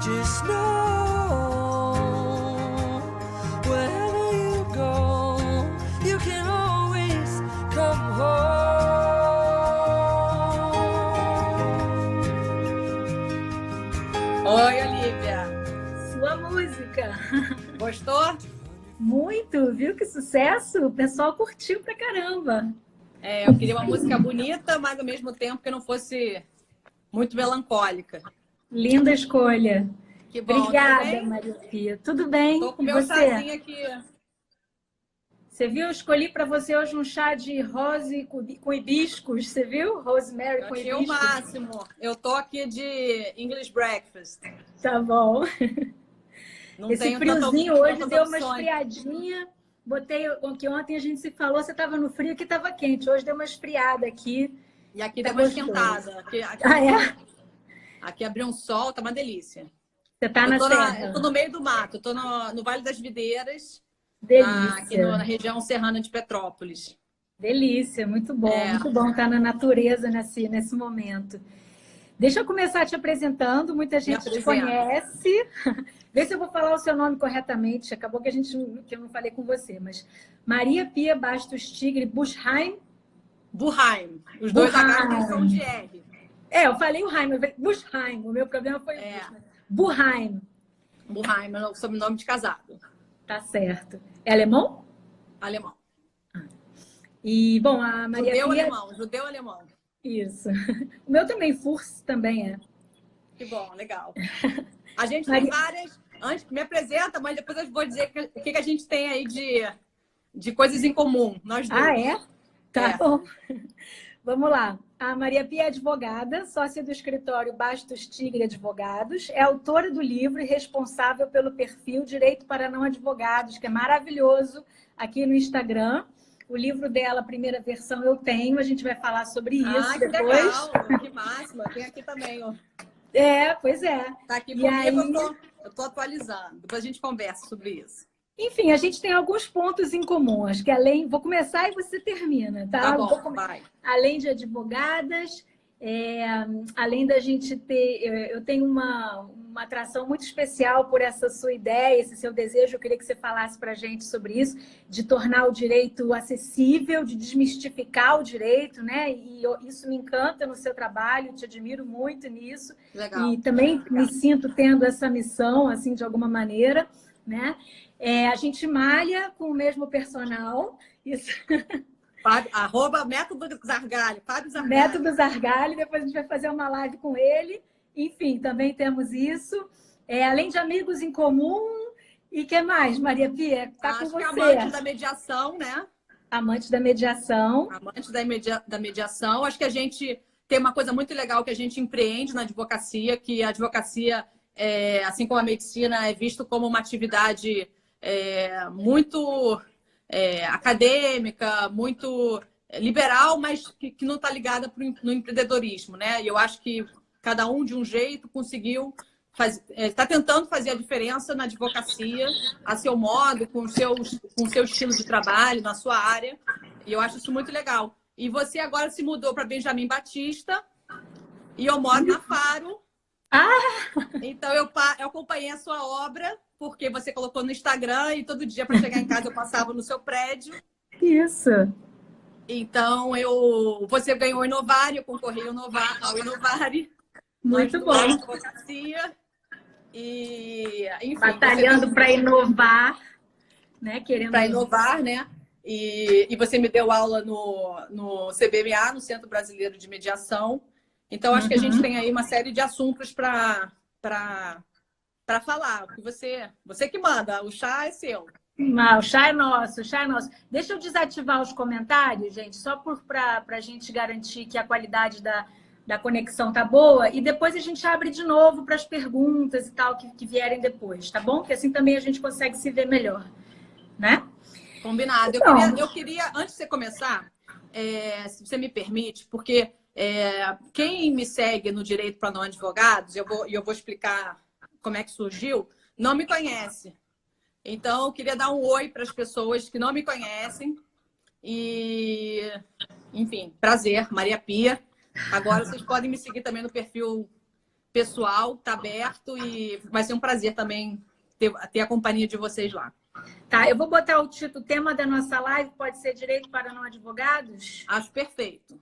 Just know wherever you go, you can always come home. Oi, Olivia. Sua música. Gostou? Muito, viu que sucesso? O pessoal curtiu pra caramba. Eu queria uma música bonita, mas ao mesmo tempo que não fosse muito melancólica. Linda escolha. Que bom. Obrigada, Maria Pia. Tudo bem? Tô com E meu você? chazinho aqui. Você viu? Eu escolhi para você hoje um chá de rose com hibiscos. Você viu? Rosemary Eu com achei o hibiscos. máximo. Eu tô aqui de English breakfast. Tá bom. Não Esse tenho friozinho hoje tantas deu uma opções. esfriadinha. Botei, que ontem a gente se falou, você estava no frio, que estava quente. Hoje deu uma esfriada aqui. E aqui Tá deu uma gostoso. esquentada. Ah, é? Aqui abriu um sol, tá uma delícia. Você tá na serra. Eu tô no meio do mato, eu tô no Vale das Videiras, aqui Delícia. na região serrana de Petrópolis. Delícia, muito bom estar na natureza nesse momento. Deixa eu começar te apresentando, muita gente te conhece. Vê se eu vou falar o seu nome corretamente. Acabou que eu não falei com você, mas Maria Pia Bastos Tigre Buschheim. Burheim. Os dois H são de R. Eu falei o Heim, Buschheim. O meu problema foi Burheim. Burheim é o sobrenome de casado. Tá certo. É alemão? Alemão. E, bom, a Maria Pia... Judeu-alemão. Isso. O meu também, Furs, também é. Que bom, legal. A gente tem várias... Antes, me apresenta, mas depois eu vou dizer o que a gente tem aí de coisas em comum, nós dois. Ah, é? Tá bom. Vamos lá. A Maria Pia é advogada, sócia do escritório Bastos Tigre Advogados, é autora do livro e responsável pelo perfil Direito para Não Advogados, que é maravilhoso, aqui no Instagram. O livro dela, a primeira versão, eu tenho, a gente vai falar sobre isso que depois. Legal, que máximo, tem aqui também, ó. Pois é. Tá aqui E comigo, aí... eu tô atualizando, depois a gente conversa sobre isso. Enfim, a gente tem alguns pontos em comum. Acho que vou começar e você termina, tá? Tá bom, vai. Além de advogadas, além da gente ter... Eu tenho uma atração muito especial por essa sua ideia, esse seu desejo. Eu queria que você falasse para a gente sobre isso, de tornar o direito acessível, de desmistificar o direito, né? E isso me encanta no seu trabalho, te admiro muito nisso. Legal. E também me sinto tendo essa missão, assim, de alguma maneira, né? A gente malha com o mesmo personal. Isso. @ Método Zargalho, Fábio Zargalho. Método Zargalho, depois a gente vai fazer uma live com ele. Enfim, também temos isso. Além de amigos em comum. E o que mais, Maria Pia? Tá com você. Acho que amante da mediação, né? Amante da mediação. Amante da mediação. Acho que a gente tem uma coisa muito legal que a gente empreende na advocacia, que a advocacia, assim como a medicina, é visto como uma atividade muito acadêmica, muito liberal, mas que não está ligada no empreendedorismo, né? E eu acho que cada um, de um jeito, conseguiu está tentando fazer a diferença na advocacia, a seu modo, com o seu estilo de trabalho, na sua área. E eu acho isso muito legal. E você agora se mudou para Benjamin Batista e eu moro na Faro. Então eu acompanhei a sua obra, porque você colocou no Instagram e todo dia para chegar em casa eu passava no seu prédio. Isso. Então você ganhou o Inovari, eu concorri ao Inovari. Muito bom. Advocacia. E, enfim, batalhando para inovar, né? Para inovar, né? E você me deu aula no CBMA, no Centro Brasileiro de Mediação. Então, acho que a gente tem aí uma série de assuntos para falar. Você que manda, o chá é seu. Não, o chá é nosso, o chá é nosso. Deixa eu desativar os comentários, gente, só para a gente garantir que a qualidade da conexão tá boa, e depois a gente abre de novo para as perguntas e tal que vierem depois, tá bom? Que assim também a gente consegue se ver melhor, né? Combinado. Eu queria, antes de você começar, se você me permite, porque quem me segue no Direito para Não Advogados, eu vou explicar como é que surgiu, não me conhece. Então, eu queria dar um oi para as pessoas que não me conhecem. E, enfim, prazer, Maria Pia. Agora vocês podem me seguir também no perfil pessoal, está aberto e vai ser um prazer também ter a companhia de vocês lá. Tá, eu vou botar o título, o tema da nossa live pode ser Direito para Não Advogados? Acho perfeito.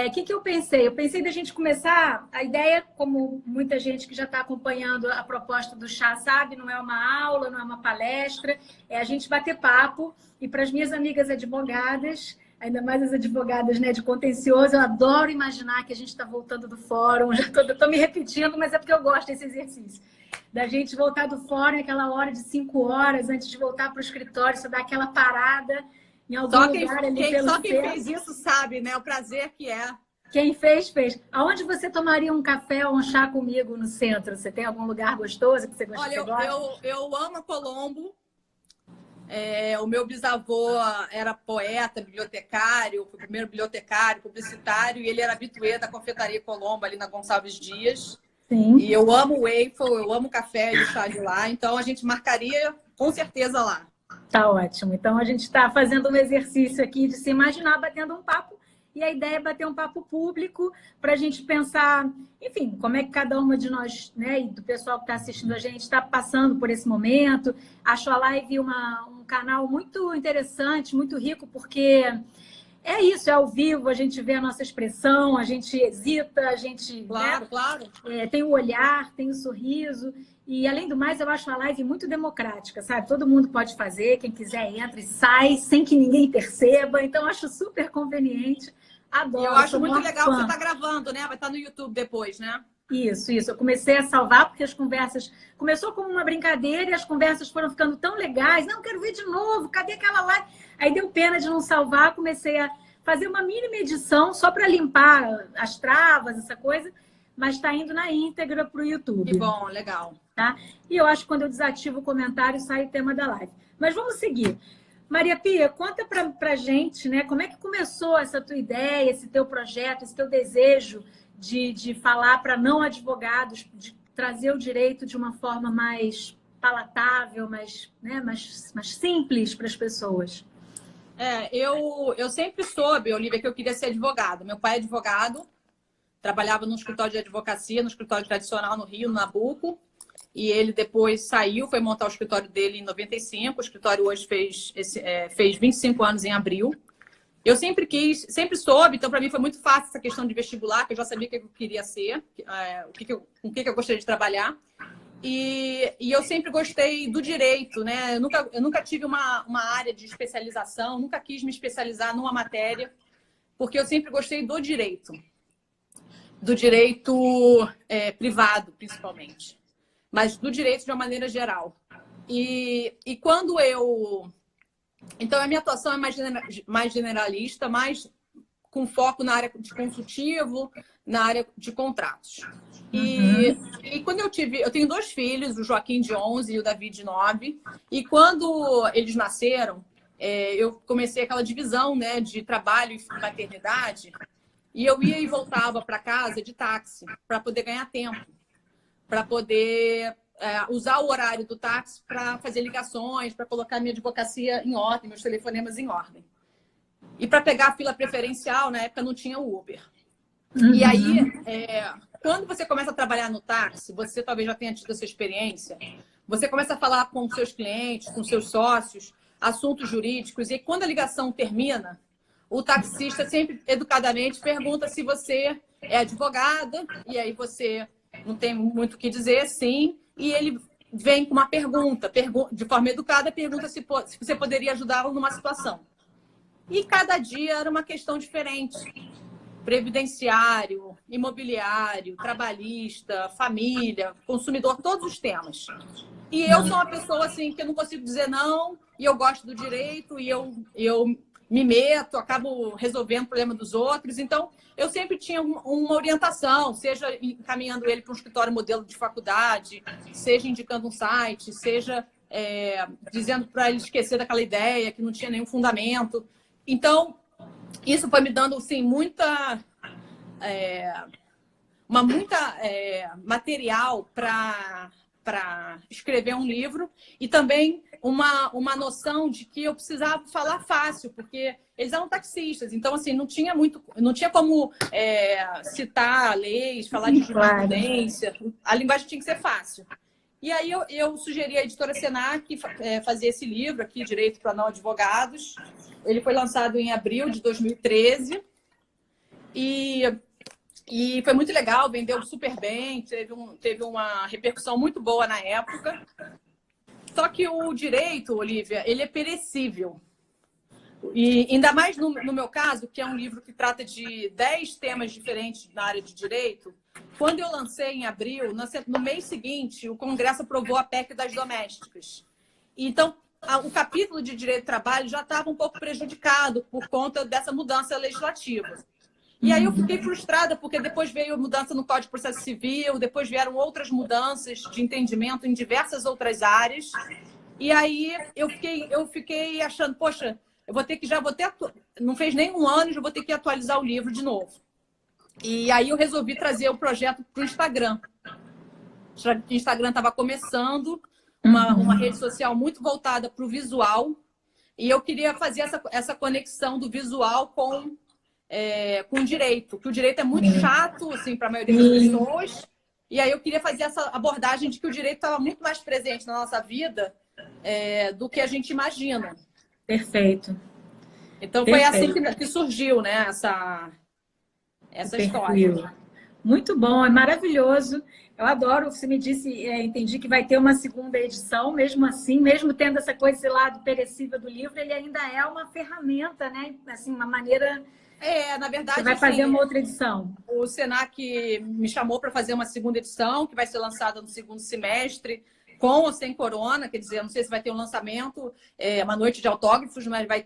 O que eu pensei? Eu pensei da gente começar, a ideia, como muita gente que já está acompanhando a proposta do chá sabe, não é uma aula, não é uma palestra, é a gente bater papo. E para as minhas amigas advogadas, ainda mais as advogadas, né, de contencioso, eu adoro imaginar que a gente está voltando do fórum, já estou me repetindo, mas é porque eu gosto desse exercício. Da gente voltar do fórum, aquela hora de 5 horas, antes de voltar para o escritório, você dá aquela parada em algum lugar ali pelo Só quem centro. fez isso sabe, né? O prazer que é. Quem fez, fez. Aonde você tomaria um café ou um chá comigo no centro? Você tem algum lugar gostoso que você gosta? Olha, eu amo Colombo. O meu bisavô era poeta, bibliotecário, foi o primeiro bibliotecário, publicitário, e ele era habitué da Confeitaria Colombo, ali na Gonçalves Dias. Sim. E eu amo o waffle, eu amo o café e o chá de lá, então a gente marcaria com certeza lá. Tá ótimo. Então a gente está fazendo um exercício aqui de se imaginar batendo um papo, e a ideia é bater um papo público para a gente pensar, enfim, como é que cada uma de nós, né, e do pessoal que está assistindo a gente está passando por esse momento. Acho a live um canal muito interessante, muito rico, porque é isso, é ao vivo, a gente vê a nossa expressão, a gente hesita, a gente Claro, claro. Tem o olhar, tem o sorriso. E, além do mais, eu acho a live muito democrática, sabe? Todo mundo pode fazer, quem quiser entra e sai, sem que ninguém perceba. Então, acho super conveniente. Adoro. Eu acho muito legal fã. que você está gravando, né? Vai estar no YouTube depois, né? Isso. Eu comecei a salvar porque as conversas... Começou como uma brincadeira e as conversas foram ficando tão legais. Não, quero ver de novo. Cadê aquela live? Aí deu pena de não salvar. Comecei a fazer uma mínima edição só para limpar as travas, essa coisa. Mas está indo na íntegra para o YouTube. Que bom, legal. Tá? E eu acho que quando eu desativo o comentário, sai o tema da live. Mas vamos seguir. Maria Pia, conta para a gente, né, como é que começou essa tua ideia, esse teu projeto, esse teu desejo de falar para não advogados, de trazer o direito de uma forma mais palatável, mais simples para as pessoas. Eu sempre soube, Olivia, que eu queria ser advogada. Meu pai é advogado, trabalhava num escritório de advocacia, no escritório tradicional no Rio, no Nabuco. E ele depois saiu, foi montar o escritório dele em 95. O escritório hoje fez 25 anos em abril. Eu sempre soube, então para mim foi muito fácil essa questão de vestibular, que eu já sabia o que eu queria ser, com o que eu gostaria de trabalhar. E eu sempre gostei do direito, né? Eu nunca tive uma área de especialização, nunca quis me especializar numa matéria, porque eu sempre gostei do direito. Do direito privado, principalmente. Mas do direito de uma maneira geral. E quando Então, a minha atuação é mais generalista, mais com foco na área de consultivo, na área de contratos. E quando eu tenho 2 filhos, o Joaquim de 11 e o Davi de 9, e quando eles nasceram, eu comecei aquela divisão, né, de trabalho e maternidade, e eu ia e voltava para casa de táxi, para poder ganhar tempo. Para poder usar o horário do táxi para fazer ligações, para colocar minha advocacia em ordem, meus telefonemas em ordem. E para pegar a fila preferencial, na época não tinha o Uber. E aí, quando você começa a trabalhar no táxi, você talvez já tenha tido essa experiência, você começa a falar com seus clientes, com seus sócios, assuntos jurídicos, e quando a ligação termina, o taxista sempre, educadamente, pergunta se você é advogada, e aí você... não tem muito o que dizer, sim. E ele vem com uma pergunta, de forma educada, pergunta se você poderia ajudá-lo numa situação. E cada dia era uma questão diferente. Previdenciário, imobiliário, trabalhista, família, consumidor, todos os temas. E eu sou uma pessoa assim, que eu não consigo dizer não, e eu gosto do direito, e eu me meto, acabo resolvendo o problema dos outros. Então, eu sempre tinha uma orientação, seja encaminhando ele para um escritório modelo de faculdade, seja indicando um site, seja dizendo para ele esquecer daquela ideia que não tinha nenhum fundamento. Então, isso foi me dando assim, muita material para para escrever um livro e também uma noção de que eu precisava falar fácil, porque eles eram taxistas, então assim não tinha como citar leis, falar de jurisprudência, a linguagem tinha que ser fácil. E aí eu sugeri à editora Senac fazer esse livro aqui, Direito para Não Advogados. Ele foi lançado em abril de 2013 e foi muito legal, vendeu super bem, teve uma repercussão muito boa na época. Só que o direito, Olivia, ele é perecível. E ainda mais no meu caso, que é um livro que trata de 10 temas diferentes na área de direito, quando eu lancei em abril, no mês seguinte, o Congresso aprovou a PEC das domésticas. Então, o capítulo de direito do trabalho já estava um pouco prejudicado por conta dessa mudança legislativa. E aí eu fiquei frustrada, porque depois veio mudança no Código de Processo Civil, depois vieram outras mudanças de entendimento em diversas outras áreas. E aí eu fiquei achando, poxa, não fez nem um ano, já vou ter que atualizar o livro de novo. E aí eu resolvi trazer o projeto para o Instagram. O Instagram estava começando, uma rede social muito voltada para o visual, e eu queria fazer essa conexão do visual com o direito, que o direito é muito chato assim, para a maioria das pessoas, e aí eu queria fazer essa abordagem de que o direito estava muito mais presente na nossa vida do que a gente imagina. Perfeito. Então foi assim que surgiu, né, essa história. Muito bom, é maravilhoso. Eu adoro, você me disse, entendi que vai ter uma segunda edição, mesmo assim, mesmo tendo essa coisa, esse lado perecível do livro, ele ainda é uma ferramenta, né? Assim, uma maneira... na verdade, você vai fazer uma outra edição. O Senac me chamou para fazer uma segunda edição, que vai ser lançada no segundo semestre, com ou sem corona, quer dizer, não sei se vai ter um lançamento, uma noite de autógrafos, mas vai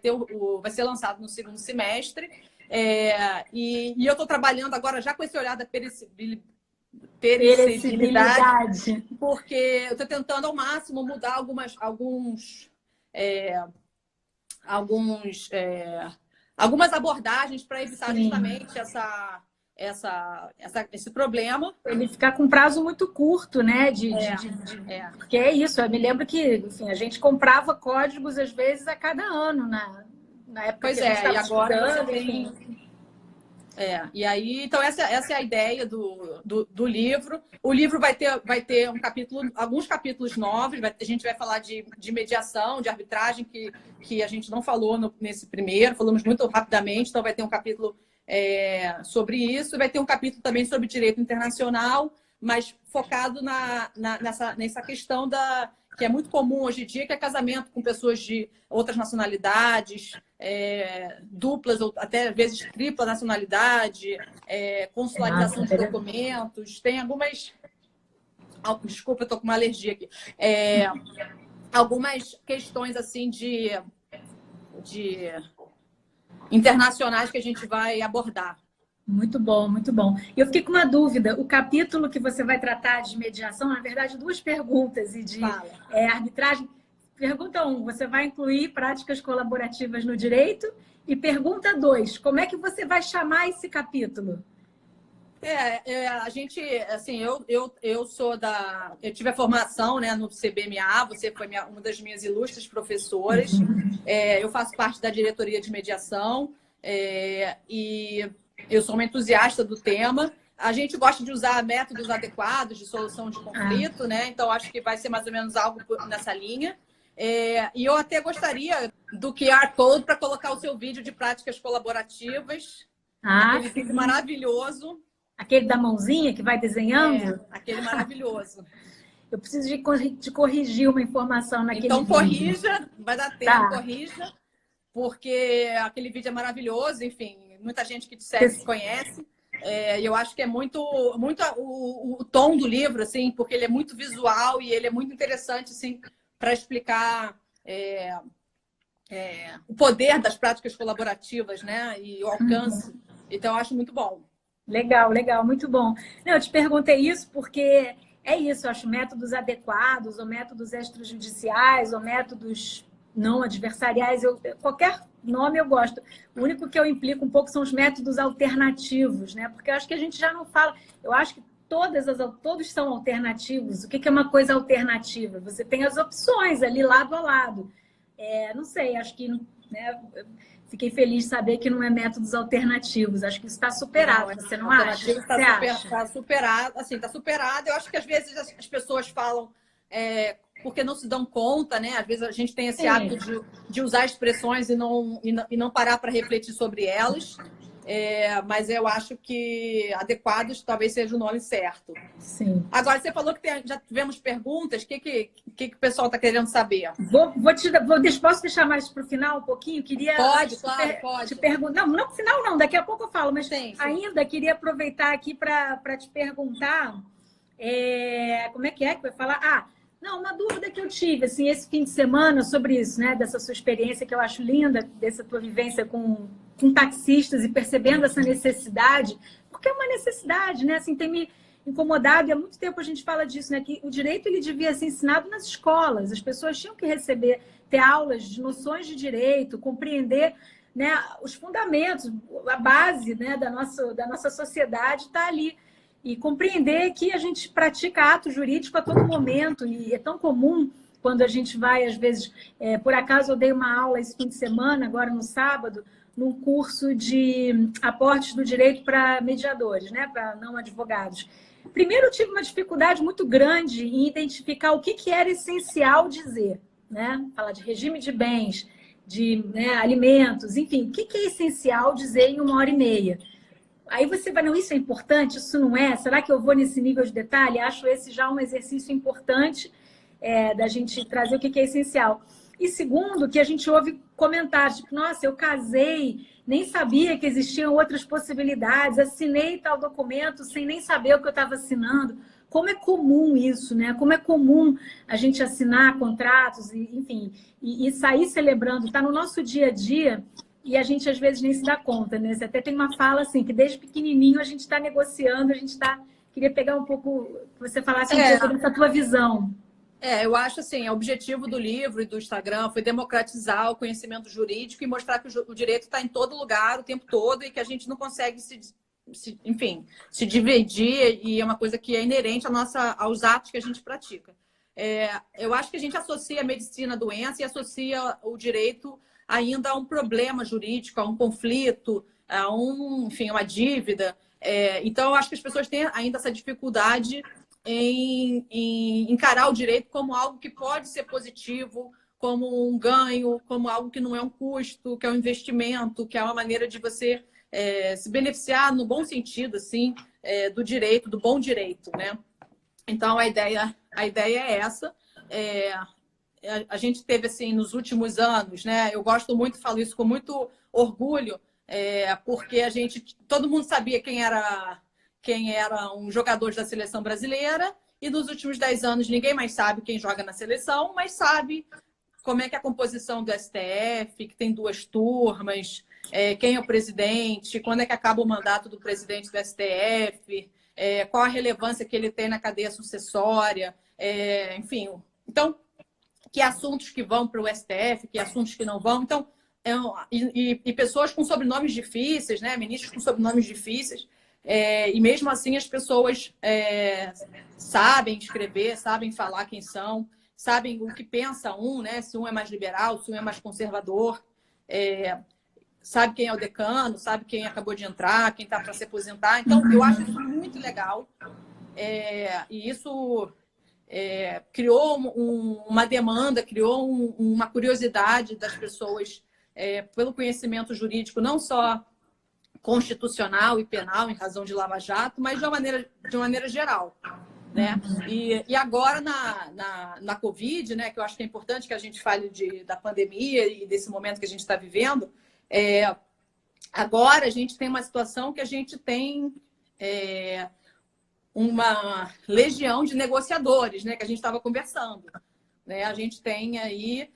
ser lançado no segundo semestre. E eu estou trabalhando agora já com esse olhar da perecibilidade, porque eu estou tentando ao máximo mudar algumas abordagens para evitar justamente esse problema. Ele ficar com prazo muito curto, né? Porque é isso, eu me lembro que enfim, a gente comprava códigos às vezes a cada ano, na época pois que a gente estava e agora estudando, você tem... E aí, então essa é a ideia do livro. O livro vai ter alguns capítulos novos. A gente vai falar de mediação, de arbitragem, que a gente não falou nesse primeiro, falamos muito rapidamente, então vai ter um capítulo sobre isso, e vai ter um capítulo também sobre direito internacional, mas focado nessa questão que é muito comum hoje em dia, que é casamento com pessoas de outras nacionalidades, duplas ou até às vezes tripla nacionalidade, consularização de documentos. Tem algumas... Desculpa, eu estou com uma alergia aqui. Algumas questões assim de internacionais que a gente vai abordar. Muito bom, muito bom. E eu fiquei com uma dúvida. O capítulo que você vai tratar de mediação, na verdade, 2 perguntas e de arbitragem. Pergunta 1, você vai incluir práticas colaborativas no direito? E pergunta 2, como é que você vai chamar esse capítulo? A gente, assim, eu sou eu tive a formação, né, no CBMA, você foi uma das minhas ilustres professoras. Eu faço parte da diretoria de mediação e eu sou uma entusiasta do tema. A gente gosta de usar métodos adequados de solução de conflito, né? Então acho que vai ser mais ou menos algo nessa linha. E eu até gostaria do QR Code para colocar o seu vídeo de práticas colaborativas. Aquele vídeo maravilhoso. Aquele da mãozinha que vai desenhando? Aquele maravilhoso. Eu preciso de corrigir uma informação naquele vídeo. Então corrija, vai dar tempo, corrija, porque aquele vídeo é maravilhoso, enfim, muita gente que te segue conhece. Eu acho que é muito o tom do livro, assim, porque ele é muito visual e ele é muito interessante, assim, para explicar o poder das práticas colaborativas, né? E o alcance. Então, eu acho muito bom. Legal, legal, muito bom. Não, eu te perguntei isso porque é isso, eu acho métodos adequados, ou métodos extrajudiciais, ou métodos não adversariais, qualquer nome eu gosto. O único que eu implico um pouco são os métodos alternativos, né? Porque eu acho que a gente já não fala... Eu acho que todos são alternativos. O que é uma coisa alternativa? Você tem as opções ali lado a lado. Não sei, acho que, né, fiquei feliz de saber que não é métodos alternativos. Acho que isso está superado, você não acha? Está superado, assim, está superado. Eu acho que às vezes as pessoas falam porque não se dão conta, né? Às vezes a gente tem esse hábito de usar expressões e não parar para refletir sobre elas. Mas eu acho que adequados talvez seja o nome certo. Sim. Agora, você falou que já tivemos perguntas. O que o pessoal está querendo saber? Posso deixar mais para o final um pouquinho? Pode. Te perguntar. Não para o final, não. Daqui a pouco eu falo. Mas sim. Ainda queria aproveitar aqui para te perguntar como é que vai falar? Não, uma dúvida que eu tive, assim, esse fim de semana sobre isso, né? Dessa sua experiência que eu acho linda, dessa tua vivência com taxistas e percebendo essa necessidade, porque é uma necessidade, né? Assim, tem me incomodado, e há muito tempo a gente fala disso, né? Que o direito ele devia ser ensinado nas escolas, as pessoas tinham que ter aulas de noções de direito, compreender, né, os fundamentos, a base, né, da nossa sociedade está ali. E compreender que a gente pratica ato jurídico a todo momento, e é tão comum quando a gente vai, às vezes, por acaso eu dei uma aula esse fim de semana, agora no sábado, num curso de aportes do direito para mediadores, né, para não advogados. Primeiro, eu tive uma dificuldade muito grande em identificar o que era essencial dizer, né? Falar de regime de bens, de, né, alimentos, enfim, o que é essencial dizer em 1h30? Aí você vai, não, isso é importante, isso não é? Será que eu vou nesse nível de detalhe? Acho esse já um exercício importante da gente trazer o que é essencial. E segundo, que a gente ouve comentários, tipo, nossa, eu casei, nem sabia que existiam outras possibilidades, assinei tal documento sem nem saber o que eu estava assinando. Como é comum isso, né? Como é comum a gente assinar contratos, enfim, e sair celebrando, está no nosso dia a dia. E a gente, às vezes, nem se dá conta, né? Você até tem uma fala assim, que desde pequenininho a gente está negociando, Queria pegar um pouco, que você falasse um pouco dessa tua visão. Eu acho assim, o objetivo do livro e do Instagram foi democratizar o conhecimento jurídico e mostrar que o direito está em todo lugar, o tempo todo, e que a gente não consegue se dividir, e é uma coisa que é inerente aos atos que a gente pratica. Eu acho que a gente associa a medicina à doença e associa o direito ainda a um problema jurídico, a um conflito, a uma dívida. Então, eu acho que as pessoas têm ainda essa dificuldade em encarar o direito como algo que pode ser positivo, como um ganho, como algo que não é um custo, que é um investimento, que é uma maneira de você se beneficiar no bom sentido, assim, do direito, do bom direito, né? Então, a ideia é essa. A gente teve, assim, nos últimos anos, né? Eu gosto muito, falo isso com muito orgulho, porque todo mundo sabia quem era um jogador da seleção brasileira, e nos últimos 10 anos ninguém mais sabe quem joga na seleção, mas sabe como é que é a composição do STF, que tem 2 turmas, quem é o presidente, quando é que acaba o mandato do presidente do STF, qual a relevância que ele tem na cadeia sucessória, enfim. Então, que assuntos que vão para o STF, que assuntos que não vão. Então, e pessoas com sobrenomes difíceis, né? Ministros com sobrenomes difíceis. E mesmo assim as pessoas sabem escrever, sabem falar quem são, sabem o que pensa né? Se um é mais liberal, se um é mais conservador, sabe quem é o decano, sabe quem acabou de entrar, quem está para se aposentar. Então, eu acho isso muito legal. E isso criou uma demanda, criou uma curiosidade das pessoas pelo conhecimento jurídico, não só constitucional e penal, em razão de Lava Jato, mas de uma maneira geral, né? E agora, na Covid, né, que eu acho que é importante que a gente fale da pandemia e desse momento que a gente está vivendo, agora a gente tem uma situação que a gente tem uma legião de negociadores, né, que a gente estava conversando, né? A gente tem aí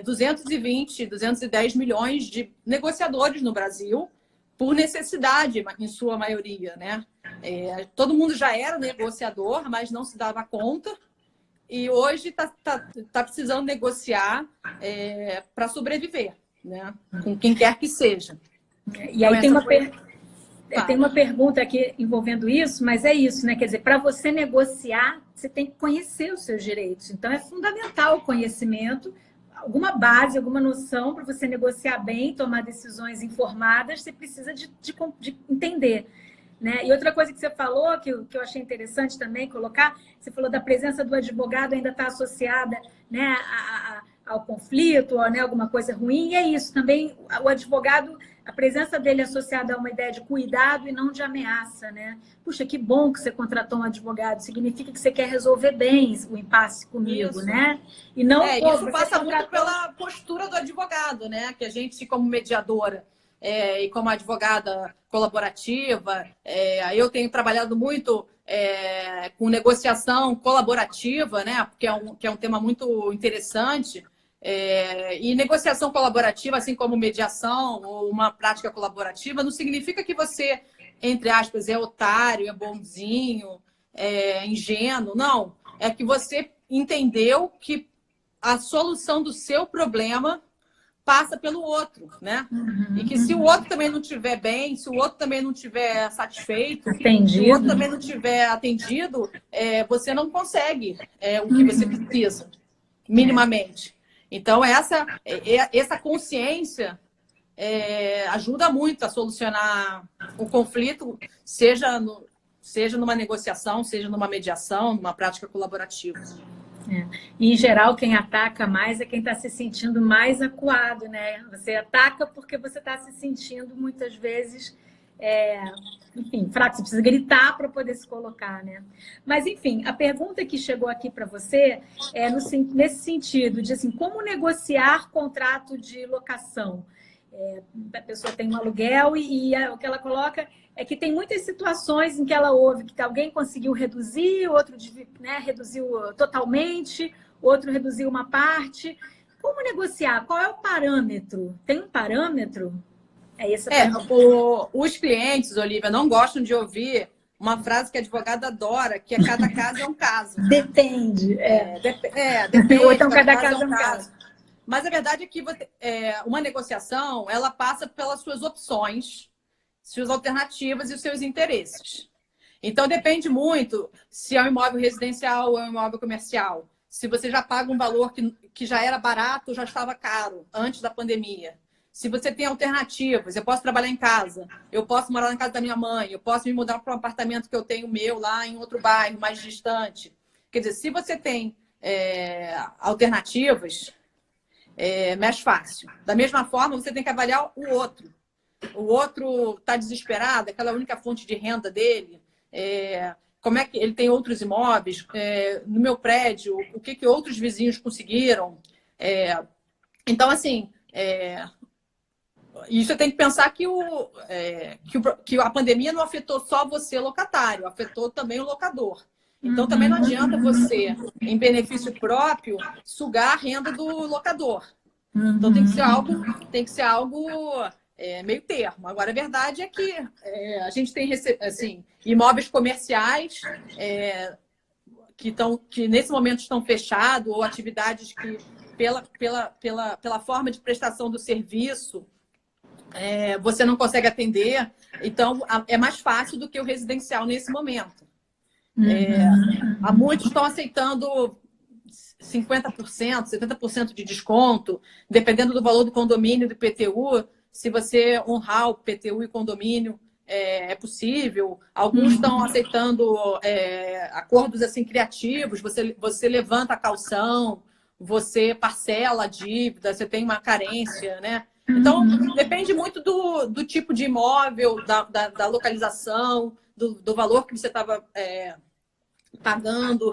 210 milhões de negociadores no Brasil, por necessidade, em sua maioria, né? Todo mundo já era negociador, mas não se dava conta, e hoje está precisando negociar para sobreviver, né? Com quem quer que seja. E aí tem uma tem uma pergunta aqui envolvendo isso, mas é isso, né? Quer dizer, para você negociar, você tem que conhecer os seus direitos. Então, é fundamental o conhecimento, alguma base, alguma noção para você negociar bem, tomar decisões informadas, você precisa de entender. Né? E outra coisa que você falou, que eu achei interessante também colocar, você falou da presença do advogado ainda está associada, né, ao conflito, ou, né, alguma coisa ruim, e é isso também, o advogado, a presença dele associada a uma ideia de cuidado e não de ameaça, né? Puxa, que bom que você contratou um advogado, significa que você quer resolver bem o impasse comigo, Isso. né? E não, isso passa muito pela postura do advogado, né? Que a gente, como mediadora, e como advogada colaborativa, eu tenho trabalhado muito com negociação colaborativa, né? Porque é um tema muito interessante. E negociação colaborativa, assim como mediação ou uma prática colaborativa, não significa que você, entre aspas, é otário, é bonzinho, é ingênuo. Não. É que você entendeu que a solução do seu problema passa pelo outro, né? E que se o outro também não estiver bem, se o outro também não estiver satisfeito, se o outro também não estiver atendido, você não consegue o que você precisa, minimamente. Então, essa consciência ajuda muito a solucionar o conflito, seja numa negociação, seja numa mediação, numa prática colaborativa. E, em geral, quem ataca mais é quem está se sentindo mais acuado, né? Você ataca porque você está se sentindo, muitas vezes, enfim, fraco. Você precisa gritar para poder se colocar, né? Mas, enfim, a pergunta que chegou aqui para você é nesse sentido de, assim, como negociar contrato de locação? A pessoa tem um aluguel e o que ela coloca é que tem muitas situações em que ela ouve que alguém conseguiu reduzir, outro, né, reduziu totalmente, outro reduziu uma parte. Como negociar? Qual é o parâmetro? Tem um parâmetro? Os clientes, Olivia, não gostam de ouvir uma frase que a advogada adora, que é cada caso é um caso. Depende. Depende. Ou então cada caso é um caso. Mas a verdade é que uma negociação, ela passa pelas suas opções, suas alternativas e os seus interesses. Então, depende muito se é um imóvel residencial ou é um imóvel comercial. Se você já paga um valor que já era barato ou já estava caro antes da pandemia. Se você tem alternativas, eu posso trabalhar em casa, eu posso morar na casa da minha mãe, eu posso me mudar para um apartamento que eu tenho meu lá em outro bairro, mais distante. Quer dizer, se você tem alternativas, é mais fácil. Da mesma forma, você tem que avaliar o outro. O outro está desesperado, aquela única fonte de renda dele. Como é que ele tem outros imóveis? No meu prédio, o que outros vizinhos conseguiram? Então, assim, e você tem que pensar que a pandemia não afetou só você, locatário, afetou também o locador. Então, também não adianta você, em benefício próprio, sugar a renda do locador. Então, tem que ser algo meio termo. Agora, a verdade é que a gente tem assim, imóveis comerciais que nesse momento estão fechados, ou atividades que, pela forma de prestação do serviço, você não consegue atender. Então, é mais fácil do que o residencial nesse momento. Muitos estão aceitando 50%, 70% de desconto, dependendo do valor do condomínio do IPTU. Se você honrar o IPTU e condomínio, é possível. Alguns estão aceitando acordos assim, criativos. Você levanta a caução, você parcela a dívida, você tem uma carência, né? Então, depende muito do tipo de imóvel, da localização, do valor que você estava pagando,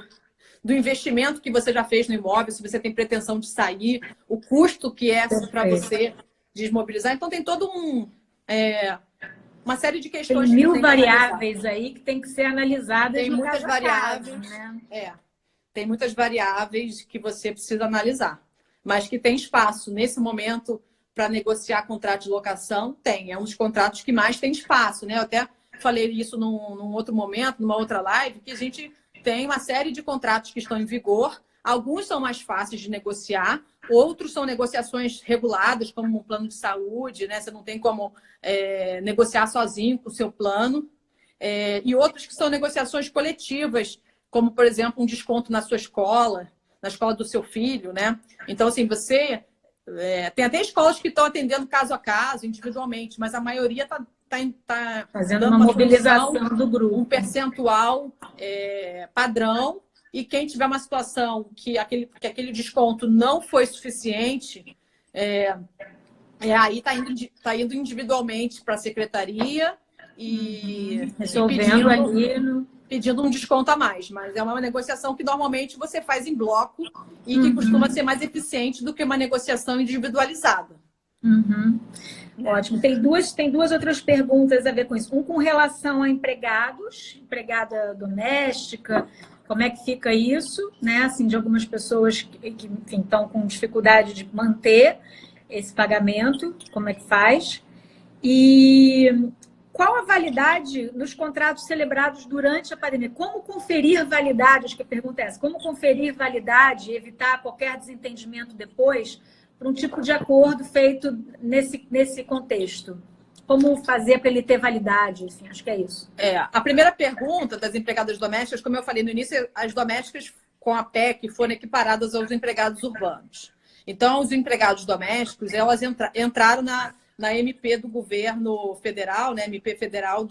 do investimento que você já fez no imóvel, se você tem pretensão de sair, o custo que é para você desmobilizar. Então, tem todo uma série de questões. Tem mil variáveis aí que tem que ser analisadas. Tem muitas variáveis, caso, né? Tem muitas variáveis que você precisa analisar, mas que tem espaço nesse momento para negociar contrato de locação. É um dos contratos que mais tem espaço, né? Eu até falei isso num outro momento, numa outra live, que a gente tem uma série de contratos que estão em vigor, Alguns são mais fáceis de negociar, outros são negociações reguladas, como um plano de saúde, né? Você não tem como negociar sozinho com o seu plano. E outros que são negociações coletivas, como, por exemplo, um desconto na sua escola, na escola do seu filho, né? Então, assim, você... tem até escolas que estão atendendo caso a caso, individualmente, mas a maioria está Fazendo dando uma mobilização mobilização do grupo. um percentual padrão, e quem tiver uma situação que aquele desconto não foi suficiente, aí está indo individualmente para a secretaria e resolvendo ali pedindo um desconto a mais. Mas é uma negociação que normalmente você faz em bloco e que costuma ser mais eficiente do que uma negociação individualizada. Ótimo. Tem duas outras perguntas a ver com isso. Um com relação a empregados, empregada doméstica, como é que fica isso, né? Assim, de algumas pessoas que enfim, estão com dificuldade de manter esse pagamento, como é que faz? E qual a validade nos contratos celebrados durante a pandemia? Como conferir validade? Acho que a pergunta é essa. Como conferir validade e evitar qualquer desentendimento depois para um tipo de acordo feito nesse contexto? Como fazer para ele ter validade? Assim, acho que é isso. A primeira pergunta das empregadas domésticas, como eu falei no início, as domésticas com a PEC foram equiparadas aos empregados urbanos. Então, os empregados domésticos, elas entraram na MP do governo federal, né, MP federal,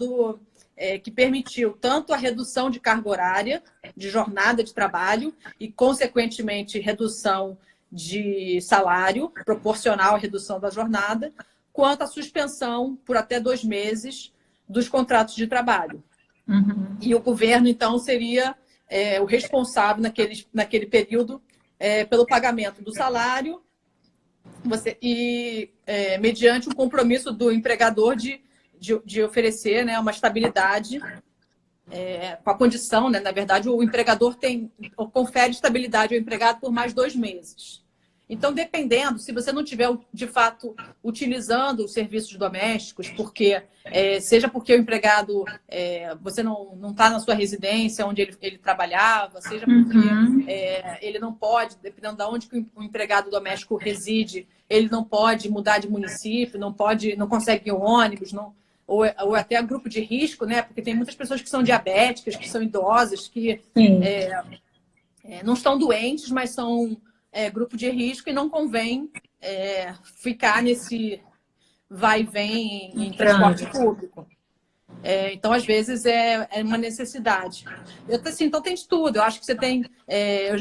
que permitiu tanto a redução de carga horária, de jornada de trabalho e, consequentemente, redução de salário proporcional à redução da jornada, quanto a suspensão por até 2 meses dos contratos de trabalho. E o governo, então, seria o responsável naquele período pelo pagamento do salário mediante um compromisso do empregador de oferecer, né, uma estabilidade com a condição, né, na verdade, o empregador confere estabilidade ao empregado por mais 2 meses. Então, dependendo, se você não estiver, de fato, utilizando os serviços domésticos, seja porque o empregado, você não está na sua residência onde ele trabalhava, seja porque ele não pode, dependendo de onde o empregado doméstico reside, ele não pode mudar de município, não consegue ir ao ônibus, ou até grupo de risco, né? Porque tem muitas pessoas que são diabéticas, que são idosas, que não estão doentes, mas são grupo de risco, e não convém ficar nesse vai e vem em transporte público. Então, às vezes, é uma necessidade. Então, tem de tudo. Eu acho que você tem...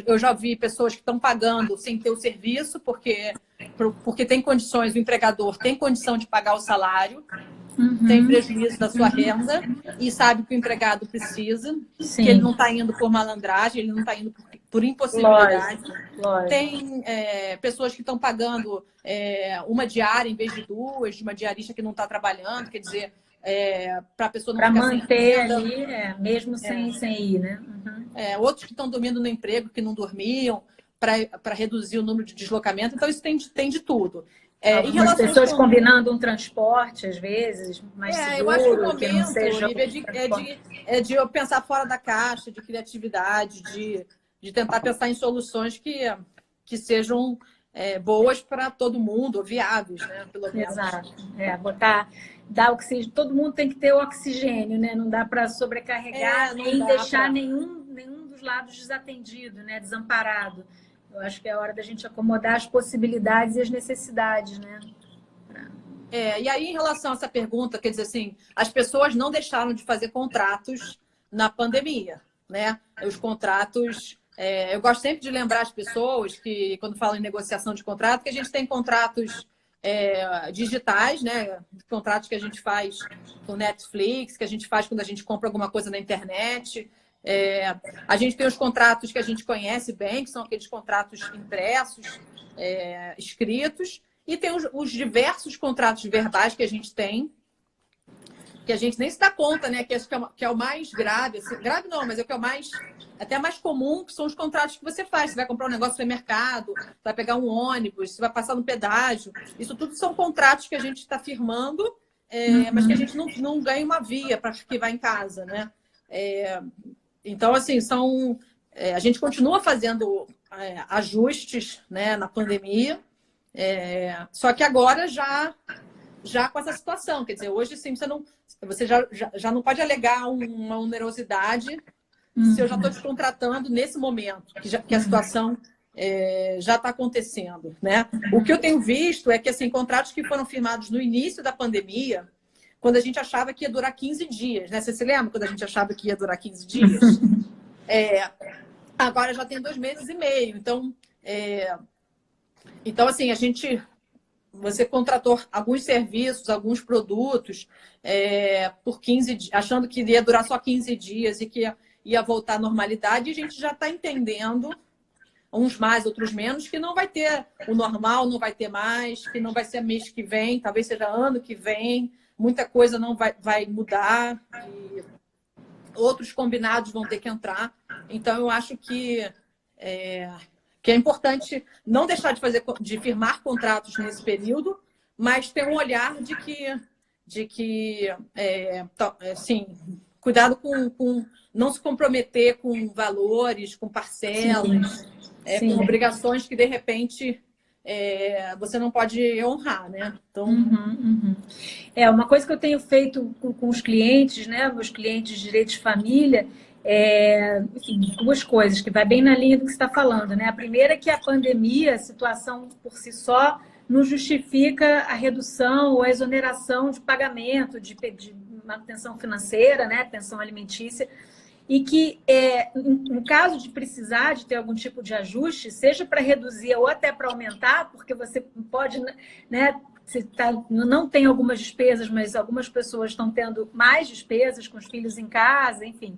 eu já vi pessoas que estão pagando sem ter o serviço, porque tem condições, o empregador tem condição de pagar o salário, tem prejuízo da sua renda e sabe que o empregado precisa, que ele não está indo por malandragem, ele não está indo por impossibilidade. Lógico. Tem pessoas que estão pagando uma diária em vez de 2, de uma diarista que não está trabalhando, quer dizer, para a pessoa não para ficar manter sem ali, mesmo sem ir, né? Outros que estão dormindo no emprego, que não dormiam, para reduzir o número de deslocamento. Então, isso tem de tudo. Algumas pessoas combinando um transporte, às vezes, mais seguro, eu acho que o momento, que não seja de eu pensar fora da caixa, de criatividade, de tentar pensar em soluções que sejam boas para todo mundo, ou viáveis, né? Pelo menos. Exato. Dar oxigênio. Todo mundo tem que ter oxigênio, né? Não dá para sobrecarregar, nem deixar nenhum dos lados desatendido, né? Desamparado. Eu acho que é a hora da gente acomodar as possibilidades e as necessidades, né? E aí, em relação a essa pergunta, quer dizer assim, as pessoas não deixaram de fazer contratos na pandemia, né? Os contratos... eu gosto sempre de lembrar as pessoas que, quando falam em negociação de contrato, que a gente tem contratos digitais, né? Contratos que a gente faz com Netflix, que a gente faz quando a gente compra alguma coisa na internet... a gente tem os contratos que a gente conhece bem, que são aqueles contratos impressos, escritos, e tem os diversos contratos verbais que a gente tem, que a gente nem se dá conta, né? Que é o mais grave. Assim, grave não, mas é o que é o mais, até mais comum, que são os contratos que você faz. Você vai comprar um negócio no supermercado, vai pegar um ônibus, você vai passar no pedágio. Isso tudo são contratos que a gente está firmando, mas que a gente não ganha uma via para arquivar em casa, né? Então, assim, são a gente continua fazendo ajustes, né, na pandemia, só que agora já com essa situação. Quer dizer, hoje sim, você já não pode alegar uma onerosidade se eu já estou te contratando nesse momento, que a situação já está acontecendo, né? O que eu tenho visto é que, assim, contratos que foram firmados no início da pandemia, quando a gente achava que ia durar 15 dias, né? Você se lembra quando a gente achava que ia durar 15 dias? Agora já tem 2 meses e meio. Então assim, você contratou alguns serviços, alguns produtos por 15 dias, achando que ia durar só 15 dias e que ia voltar à normalidade, e a gente já está entendendo, uns mais, outros menos, que não vai ter o normal, não vai ter mais, que não vai ser mês que vem, talvez seja ano que vem, muita coisa não vai mudar, e outros combinados vão ter que entrar. Então, eu acho que é importante não deixar de firmar contratos nesse período, mas ter um olhar de que assim, cuidado com não se comprometer com valores, com parcelas, com obrigações que, de repente, você não pode honrar, né? Então... Uma coisa que eu tenho feito com os clientes, né? Meus clientes de direito de família, enfim, 2 coisas que vai bem na linha do que você está falando, né? A primeira é que a pandemia, a situação por si só, não justifica a redução ou a exoneração de pagamento, de manutenção financeira, né? Pensão alimentícia, e que, em caso de precisar de ter algum tipo de ajuste, seja para reduzir ou até para aumentar, porque você pode, né? Não tem algumas despesas, mas algumas pessoas estão tendo mais despesas com os filhos em casa, enfim.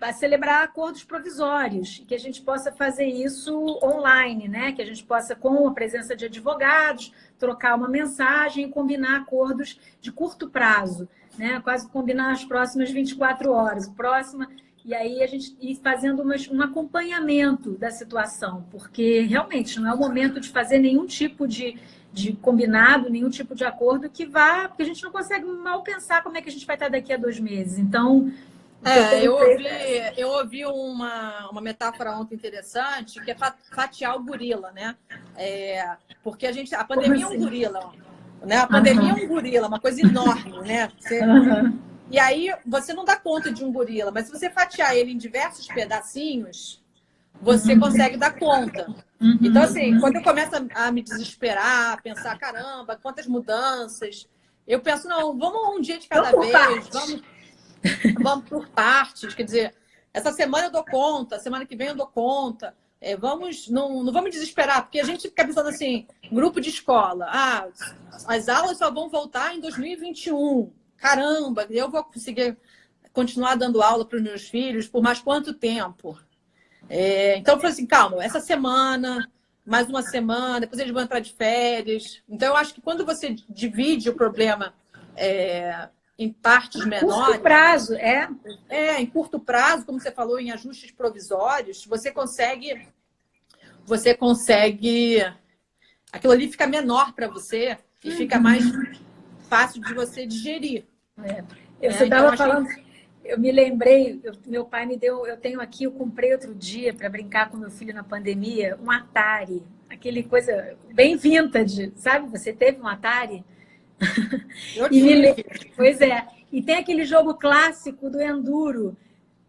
A celebrar acordos provisórios, que a gente possa fazer isso online, né? Que a gente possa, com a presença de advogados, trocar uma mensagem e combinar acordos de curto prazo, né? Quase combinar as próximas 24 horas, e aí a gente ir fazendo um acompanhamento da situação, porque realmente não é o momento de fazer nenhum tipo de combinado, nenhum tipo de acordo porque a gente não consegue mal pensar como é que a gente vai estar daqui a 2 meses. Então, eu ouvi uma metáfora ontem interessante, que é fatiar o gorila, né? Porque a pandemia é um gorila, né? A pandemia é um gorila, uma coisa enorme, né? E aí você não dá conta de um gorila, mas se você fatiar ele em diversos pedacinhos, você consegue dar conta. Então, assim, quando eu começo a me desesperar, a pensar, caramba, quantas mudanças, eu penso, não, vamos um dia de cada vez, vamos por partes. Quer dizer, essa semana eu dou conta, semana que vem eu dou conta. Não vamos desesperar, porque a gente fica pensando assim, grupo de escola, as aulas só vão voltar em 2021. Caramba, eu vou conseguir continuar dando aula para os meus filhos por mais quanto tempo? Então, eu falei assim, calma, essa semana, mais uma semana, depois eles vão entrar de férias. Então, eu acho que quando você divide o problema em partes menores... Curto prazo, em curto prazo, como você falou, em ajustes provisórios, você consegue... Aquilo ali fica menor para você e fica mais fácil de você digerir. Você estava falando... Eu me lembrei, meu pai me deu... eu comprei outro dia para brincar com meu filho na pandemia, um Atari. Aquele coisa bem vintage, sabe? Você teve um Atari? Eu tive. Pois é. E tem aquele jogo clássico do Enduro.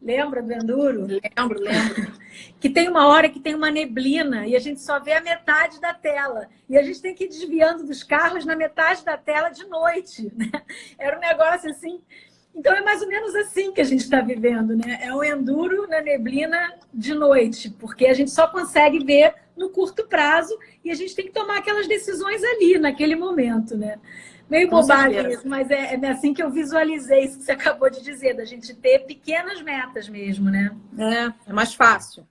Lembra do Enduro? Lembro. Que tem uma hora que tem uma neblina e a gente só vê a metade da tela. E a gente tem que ir desviando dos carros na metade da tela de noite, né? Era um negócio assim... Então, é mais ou menos assim que a gente está vivendo, né? É um enduro na neblina de noite, porque a gente só consegue ver no curto prazo e a gente tem que tomar aquelas decisões ali, naquele momento, né? Meio bobagem isso, mas é assim que eu visualizei isso que você acabou de dizer, da gente ter pequenas metas mesmo, né? É mais fácil.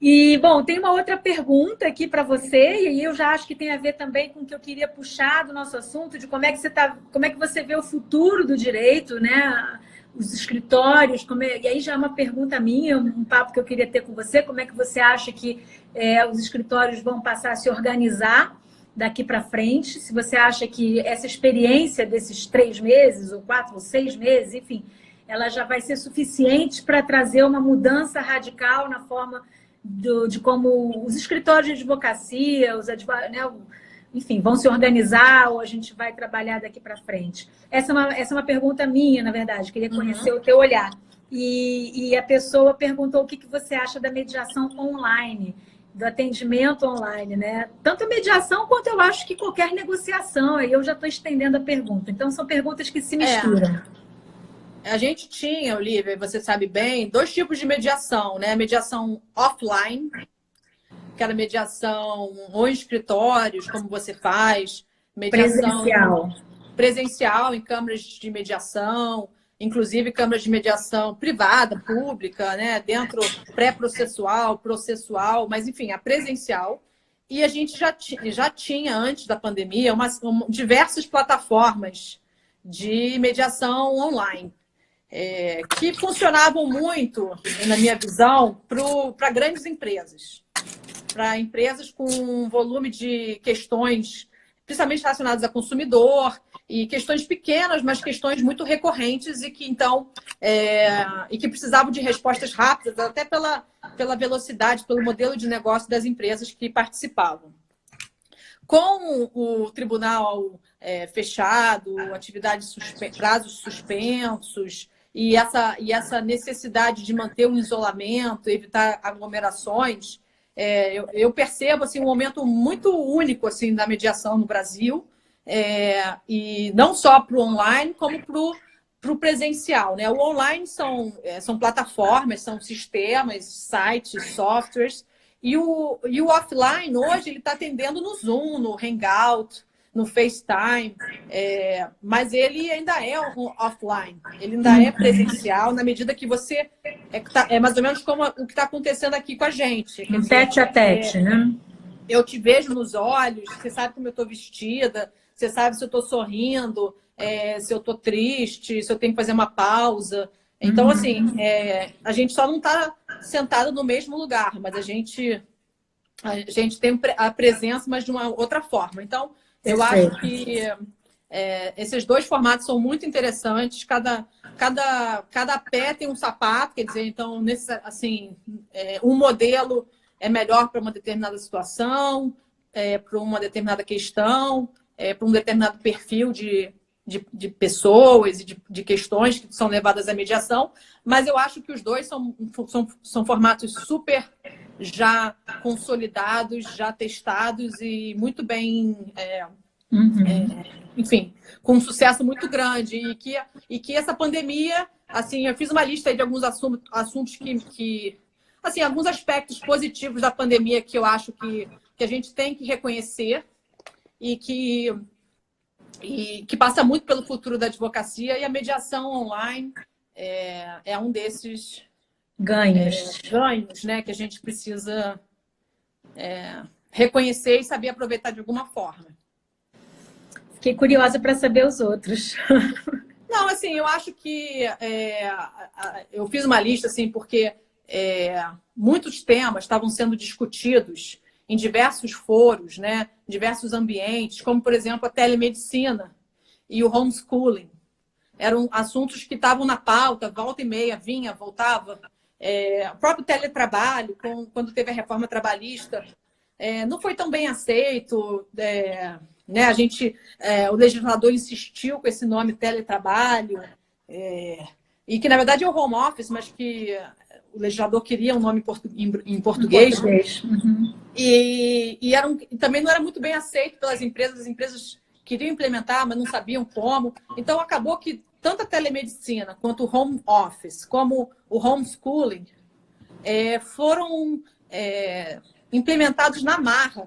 E, bom, tem uma outra pergunta aqui para você, e aí eu já acho que tem a ver também com o que eu queria puxar do nosso assunto, de como é que você vê o futuro do direito, né? Os escritórios, e aí já é uma pergunta minha, um papo que eu queria ter com você, como é que você acha que os escritórios vão passar a se organizar daqui para frente, se você acha que essa experiência desses 3 meses, ou 4 ou 6 meses, enfim, ela já vai ser suficiente para trazer uma mudança radical na forma de como os escritórios de advocacia, os advogados, né, enfim, vão se organizar ou a gente vai trabalhar daqui para frente? Essa é uma pergunta minha, na verdade, queria conhecer o teu olhar. E a pessoa perguntou o que você acha da mediação online, do atendimento online, né? Tanto a mediação quanto eu acho que qualquer negociação, aí eu já estou estendendo a pergunta. Então, são perguntas que se misturam. A gente tinha, Olivia, você sabe bem, 2 tipos de mediação, né? Mediação offline, que era mediação ou em escritórios, como você faz, mediação presencial em câmaras de mediação, inclusive câmaras de mediação privada, pública, né? Dentro pré-processual, processual, mas enfim, a presencial. E a gente já tinha, antes da pandemia, diversas plataformas de mediação online. Que funcionavam muito, na minha visão, para grandes empresas. Para empresas com um volume de questões, principalmente relacionadas a consumidor, e questões pequenas, mas questões muito recorrentes e que, então, e que precisavam de respostas rápidas, até pela velocidade, pelo modelo de negócio das empresas que participavam. Com o tribunal fechado, atividades prazos suspensos, e essa necessidade de manter um isolamento, evitar aglomerações, eu percebo assim, um momento muito único assim, da mediação no Brasil, e não só para o online, como para o presencial. Né? O online são plataformas, são sistemas, sites, softwares, e o offline, hoje, ele está atendendo no Zoom, no Hangout, no FaceTime, mas ele ainda é offline, ele ainda é presencial, na medida que você... É mais ou menos como o que está acontecendo aqui com a gente. Um tete a tete, né? Eu te vejo nos olhos, você sabe como eu estou vestida, você sabe se eu estou sorrindo, se eu estou triste, se eu tenho que fazer uma pausa. Então, assim, a gente só não está sentado no mesmo lugar, mas a gente tem a presença, mas de uma outra forma. Então, eu acho que esses 2 formatos são muito interessantes. Cada pé tem um sapato, quer dizer, então, um modelo é melhor para uma determinada situação, para uma determinada questão, para um determinado perfil de pessoas e de questões que são levadas à mediação, mas eu acho que os 2 são formatos super já consolidados, já testados e muito bem, enfim, com um sucesso muito grande. E que essa pandemia, assim, eu fiz uma lista aí de alguns assuntos que assim, alguns aspectos positivos da pandemia que eu acho que a gente tem que reconhecer e que passa muito pelo futuro da advocacia, e a mediação online é um desses ganhos, né, que a gente precisa reconhecer e saber aproveitar de alguma forma. Fiquei curiosa para saber os outros. Não, assim, eu acho que eu fiz uma lista, assim, porque muitos temas estavam sendo discutidos em diversos foros, né, diversos ambientes, como, por exemplo, a telemedicina e o homeschooling. Eram assuntos que estavam na pauta, volta e meia, vinha, voltava. O próprio teletrabalho, quando teve a reforma trabalhista, não foi tão bem aceito. Né? O legislador insistiu com esse nome teletrabalho, e que, na verdade, é o home office, mas que o legislador queria um nome em português. Uhum. E também não era muito bem aceito pelas empresas. As empresas queriam implementar, mas não sabiam como. Então, acabou que tanto a telemedicina quanto o home office, como o homeschooling, foram implementados na marra,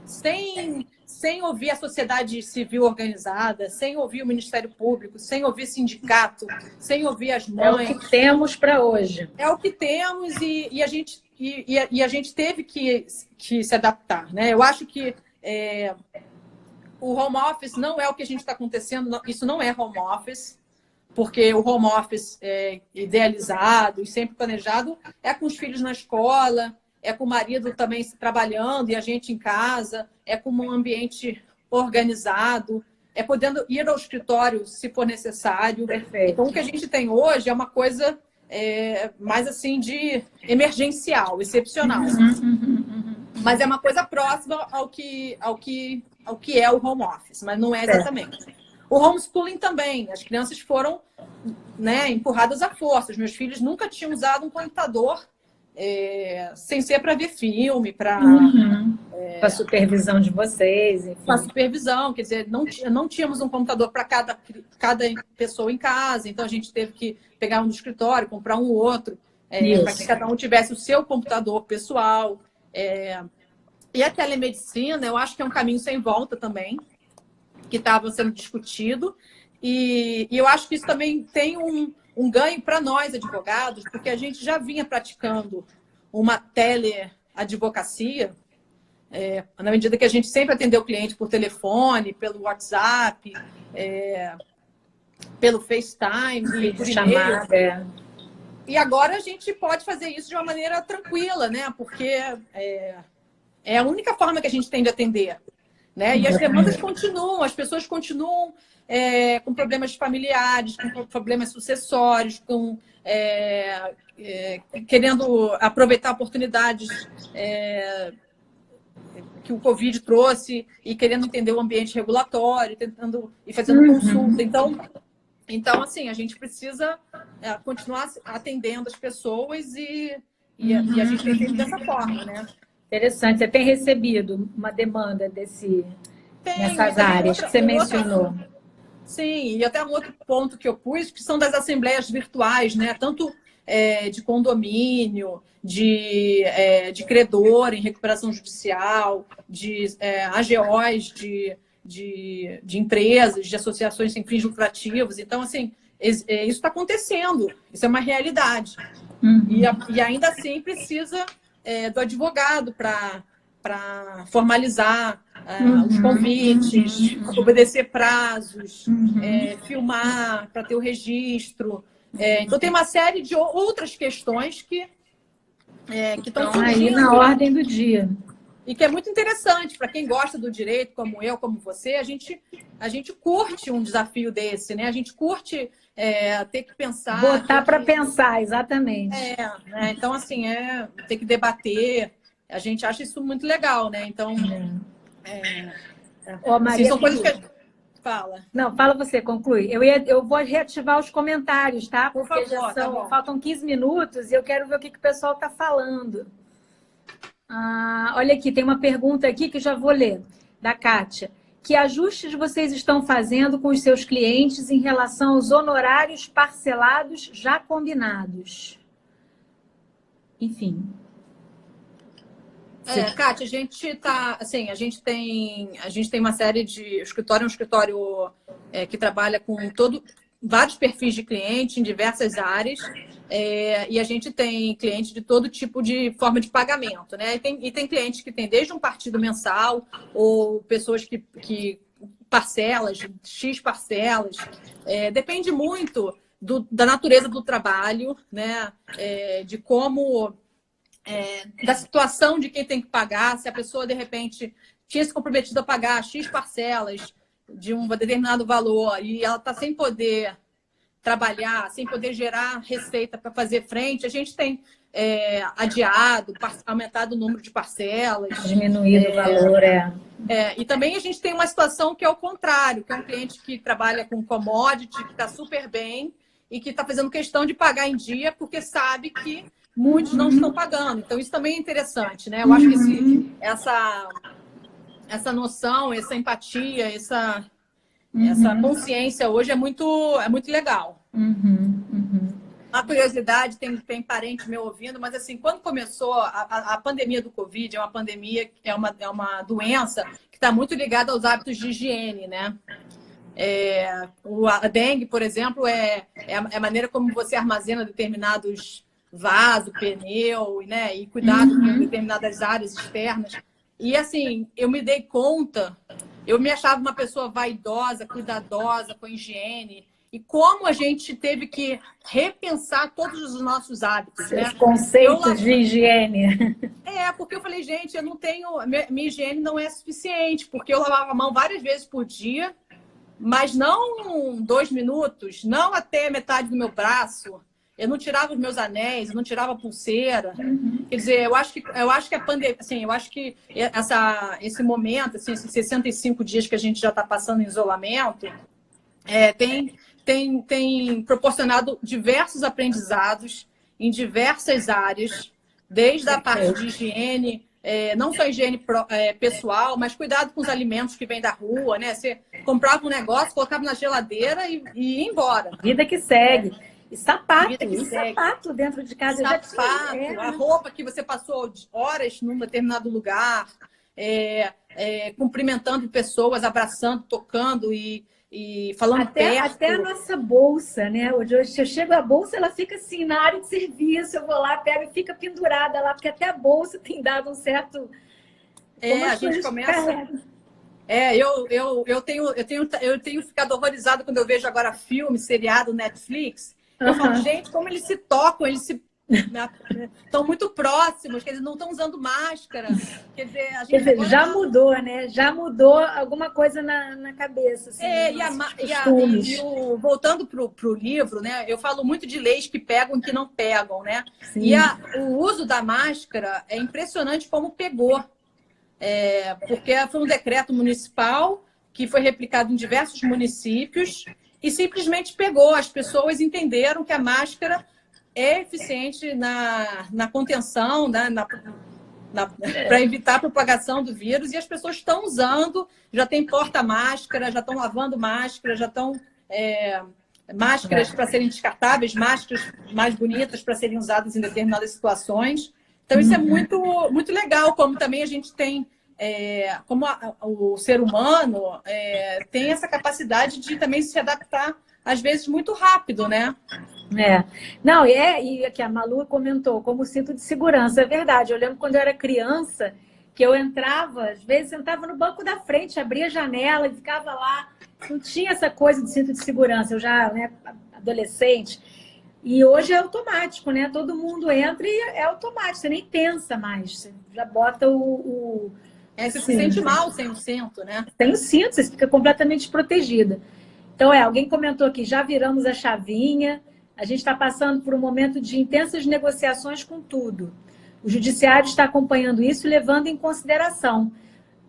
sem ouvir a sociedade civil organizada, sem ouvir o Ministério Público, sem ouvir sindicato, sem ouvir as mães. É o que temos para hoje. É o que temos e a gente teve que se adaptar. Né? Eu acho que o home office não é o que a gente está acontecendo, isso não é home office, porque o home office idealizado e sempre planejado é com os filhos na escola, é com o marido também trabalhando e a gente em casa, é com um ambiente organizado. podendo ir ao escritório se for necessário. Perfeito. Então, o que a gente tem hoje é uma coisa mais assim de emergencial, excepcional. Mas é uma coisa próxima ao que é o home office, mas não é exatamente. O homeschooling também. As crianças foram, né, empurradas à força. Os meus filhos nunca tinham usado um computador sem ser para ver filme, para Com a supervisão de vocês, enfim. com a supervisão, quer dizer, não tínhamos um computador para cada pessoa em casa, então a gente teve que pegar um do escritório, comprar um outro, para que cada um tivesse o seu computador pessoal. E a telemedicina, eu acho que é um caminho sem volta também, que estava sendo discutido, e eu acho que isso também tem um ganho para nós, advogados, porque a gente já vinha praticando uma teleadvocacia, na medida que a gente sempre atendeu o cliente por telefone, pelo WhatsApp, pelo FaceTime, por e-mail. E agora a gente pode fazer isso de uma maneira tranquila, né? Porque é a única forma que a gente tem de atender. Né? E as demandas continuam, as pessoas continuam com problemas familiares, com problemas sucessórios, querendo aproveitar oportunidades que o Covid trouxe e querendo entender o ambiente regulatório, tentando e fazendo consulta. Então, assim, a gente precisa continuar atendendo as pessoas e a gente tem feito dessa forma, né? Interessante. Você tem recebido uma demanda nessas áreas que você mencionou? Sim, e até um outro ponto que eu pus, que são das assembleias virtuais, né? Tanto de condomínio, de credor em recuperação judicial, de AGOs de empresas, de associações sem fins lucrativos. Então, assim, isso está acontecendo, isso é uma realidade. E ainda assim precisa do advogado para formalizar os convites, obedecer prazos, filmar para ter o registro. Então, tem uma série de outras questões que estão surgindo. Aí na ordem do dia. E que é muito interessante para quem gosta do direito, como eu, como você. A gente curte um desafio desse, né? A gente curte ter que pensar. Botar para pensar, exatamente. Né? Então, assim, ter que debater. A gente acha isso muito legal, né? Então, Maria, são coisas que a gente fala. Não, fala você, conclui. Eu vou reativar os comentários, tá? Porque Por favor, faltam 15 minutos e eu quero ver o que o pessoal está falando. Olha aqui, tem uma pergunta aqui que eu já vou ler, da Kátia. Que ajustes vocês estão fazendo com os seus clientes em relação aos honorários parcelados já combinados? Enfim. Kátia, a gente tá, assim, a gente tem uma série de... O escritório é um escritório que trabalha com vários perfis de cliente em diversas áreas, e a gente tem clientes de todo tipo de forma de pagamento, né? E tem clientes que tem desde um partido mensal ou pessoas que parcelas, X parcelas. Depende muito da natureza do trabalho, né? De como... da situação de quem tem que pagar, se a pessoa, de repente, tinha se comprometido a pagar X parcelas de um determinado valor e ela está sem poder trabalhar, sem poder gerar receita para fazer frente, a gente tem adiado, aumentado o número de parcelas. Diminuído o valor, E também a gente tem uma situação que é o contrário, que é um cliente que trabalha com commodity, que está super bem e que está fazendo questão de pagar em dia porque sabe que muitos não estão pagando. Então, isso também é interessante, né? Eu acho que essa noção, essa empatia, essa consciência hoje é muito legal. Uma curiosidade, tem parente meu ouvindo, mas assim, quando começou a pandemia do Covid, é uma pandemia, é uma doença que está muito ligada aos hábitos de higiene, né? A dengue, por exemplo, é a maneira como você armazena determinados vaso, pneu, né? E cuidado com determinadas áreas externas. E assim, eu me dei conta, eu me achava uma pessoa vaidosa, cuidadosa, com higiene, e como a gente teve que repensar todos os nossos hábitos. Os conceitos de higiene. Porque eu falei, gente, eu não tenho... Minha higiene não é suficiente, porque eu lavava a mão várias vezes por dia, mas não 2 minutos, não até metade do meu braço. Eu não tirava os meus anéis, eu não tirava a pulseira. Quer dizer, eu acho que a pandemia, assim, eu acho que esse momento, assim, esses 65 dias que a gente já está passando em isolamento, tem proporcionado diversos aprendizados em diversas áreas, desde a parte de higiene, não só higiene pessoal, mas cuidado com os alimentos que vêm da rua, né? Você comprava um negócio, colocava na geladeira e ia embora. Vida que segue. E sapato, sapato dentro de casa. Sapato, a roupa que você passou horas num determinado lugar, cumprimentando pessoas, abraçando, tocando e falando perto. Até a nossa bolsa, né? Hoje eu chego a bolsa, ela fica assim na área de serviço, eu vou lá, pego e fica pendurada lá, porque até a bolsa tem dado um certo... a gente começa... Eu tenho ficado horrorizada quando eu vejo agora filme, seriado, Netflix. Eu falo, gente, como eles se tocam, estão muito próximos, que eles não estão usando máscara. Quer dizer, já mudou, né? Já mudou alguma coisa na cabeça. Assim, voltando para o livro, né? Eu falo muito de leis que pegam e que não pegam, né? Sim. E o uso da máscara é impressionante como pegou. Porque foi um decreto municipal que foi replicado em diversos municípios e simplesmente pegou. As pessoas entenderam que a máscara é eficiente na contenção, para evitar a propagação do vírus, e as pessoas estão usando, já tem porta-máscara, já estão lavando máscara, já estão máscaras para serem descartáveis, máscaras mais bonitas para serem usadas em determinadas situações. Então, isso é muito, muito legal, como também a gente tem, como o ser humano tem essa capacidade de também se adaptar, às vezes, muito rápido, né? Não, e aqui a Malu comentou, como cinto de segurança, é verdade. Eu lembro quando eu era criança, que eu entrava, às vezes sentava no banco da frente, abria a janela e ficava lá. Não tinha essa coisa de cinto de segurança, eu já, né, adolescente. E hoje é automático, né? Todo mundo entra e é automático, você nem pensa mais, você já bota você se sente mal sem o cinto, né? Sem o cinto, você fica completamente protegida. Então, alguém comentou aqui, já viramos a chavinha, a gente está passando por um momento de intensas negociações com tudo. O judiciário está acompanhando isso e levando em consideração.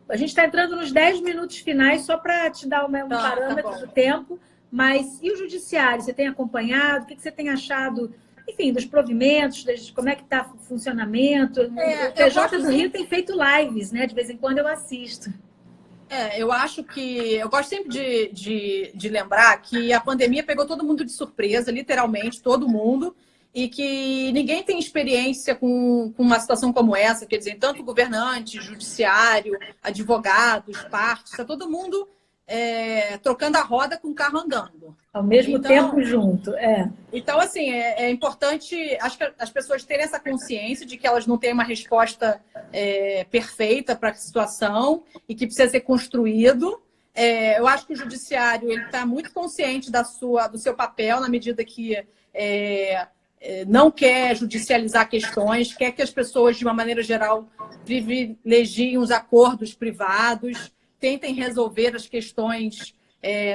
A gente está entrando nos 10 minutos finais, só para te dar um parâmetro do tempo. Mas e o judiciário? Você tem acompanhado? O que você tem achado, enfim, dos provimentos, como é que está o funcionamento? O PJ do Rio tem feito lives, né? De vez em quando eu assisto. Eu acho que... Eu gosto sempre de lembrar que a pandemia pegou todo mundo de surpresa, literalmente, todo mundo, e que ninguém tem experiência com uma situação como essa, quer dizer, tanto governante, judiciário, advogados, partes, está todo mundo trocando a roda com o carro andando. Ao mesmo tempo junto, Então, assim, é importante as pessoas terem essa consciência de que elas não têm uma resposta perfeita para a situação e que precisa ser construído. Eu acho que o judiciário está muito consciente do seu papel na medida que não quer judicializar questões, quer que as pessoas, de uma maneira geral, privilegiem os acordos privados, tentem resolver as questões